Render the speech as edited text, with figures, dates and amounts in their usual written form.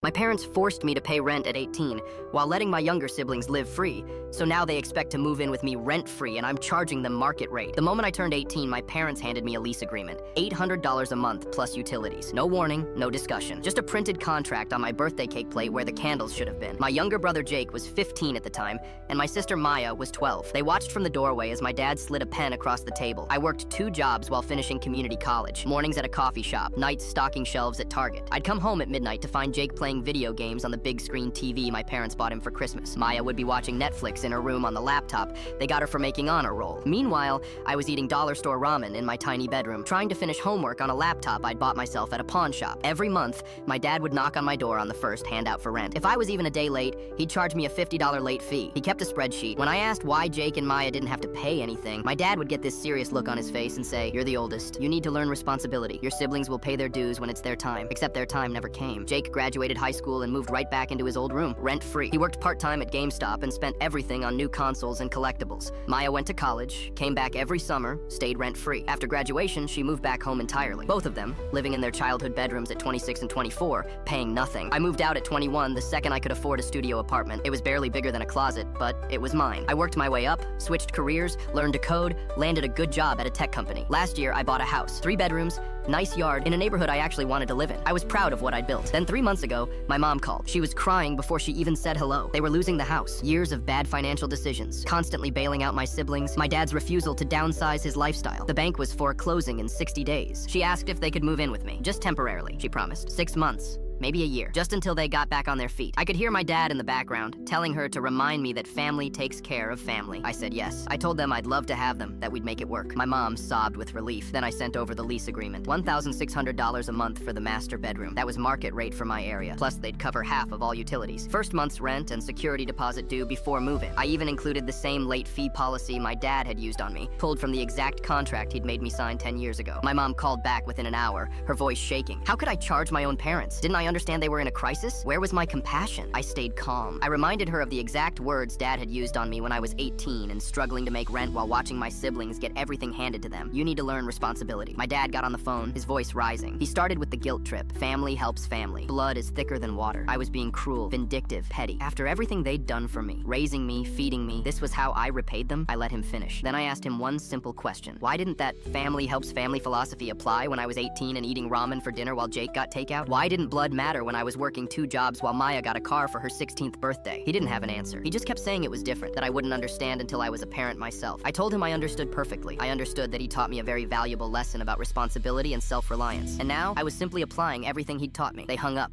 My parents forced me to pay rent at 18 while letting my younger siblings live free, so now they expect to move in with me rent-free and I'm charging them market rate. The moment I turned 18, my parents handed me a lease agreement. $800 a month plus utilities. No warning, no discussion. Just a printed contract on my birthday cake plate where the candles should have been. My younger brother Jake was 15 at the time, and my sister Maya was 12. They watched from the doorway as my dad slid a pen across the table. I worked 2 jobs while finishing community college. Mornings at a coffee shop, nights stocking shelves at Target. I'd come home at midnight to find Jake playing video games on the big screen TV my parents bought him for Christmas. Maya would be watching Netflix in her room on the laptop they got her for making honor roll. Meanwhile, I was eating dollar store ramen in my tiny bedroom, trying to finish homework on a laptop I'd bought myself at a pawn shop. Every month, my dad would knock on my door on the first handout for rent. If I was even a day late, he'd charge me a $50 late fee. He kept a spreadsheet. When I asked why Jake and Maya didn't have to pay anything, my dad would get this serious look on his face and say, "You're the oldest. You need to learn responsibility. Your siblings will pay their dues when it's their time." Except their time never came. Jake graduated high school and moved right back into his old room, rent-free. He worked part-time at GameStop and spent everything on new consoles and collectibles. Maya went to college, came back every summer, stayed rent-free. After graduation, she moved back home entirely. Both of them, living in their childhood bedrooms at 26 and 24, paying nothing. I moved out at 21 the second I could afford a studio apartment. It was barely bigger than a closet, but it was mine. I worked my way up, switched careers, learned to code, landed a good job at a tech company. Last year, I bought a house, 3 bedrooms, nice yard, in a neighborhood I actually wanted to live in. I was proud of what I'd built. Then 3 months ago, my mom called. She was crying before she even said hello. They were losing the house. Years of bad financial decisions, constantly bailing out my siblings, my dad's refusal to downsize his lifestyle. The bank was foreclosing in 60 days. She asked if they could move in with me, just temporarily, she promised. 6 months. Maybe a year, just until they got back on their feet. I could hear my dad in the background, telling her to remind me that family takes care of family. I said yes. I told them I'd love to have them, that we'd make it work. My mom sobbed with relief. Then I sent over the lease agreement. $1,600 a month for the master bedroom. That was market rate for my area. Plus, they'd cover half of all utilities. First month's rent and security deposit due before moving. I even included the same late fee policy my dad had used on me, pulled from the exact contract he'd made me sign 10 years ago. My mom called back within an hour, her voice shaking. How could I charge my own parents? Didn't I understand they were in a crisis? Where was my compassion? I stayed calm. I reminded her of the exact words Dad had used on me when I was 18 and struggling to make rent while watching my siblings get everything handed to them. You need to learn responsibility. My dad got on the phone, his voice rising. He started with the guilt trip. Family helps family. Blood is thicker than water. I was being cruel, vindictive, petty. After everything they'd done for me, raising me, feeding me, this was how I repaid them. I let him finish. Then I asked him one simple question. Why didn't that family helps family philosophy apply when I was 18 and eating ramen for dinner while Jake got takeout? Why didn't blood matter when I was working 2 jobs while Maya got a car for her 16th birthday? He didn't have an answer. He just kept saying it was different, that I wouldn't understand until I was a parent myself. I told him I understood perfectly. I understood that he taught me a very valuable lesson about responsibility and self-reliance. And now, I was simply applying everything he'd taught me. They hung up.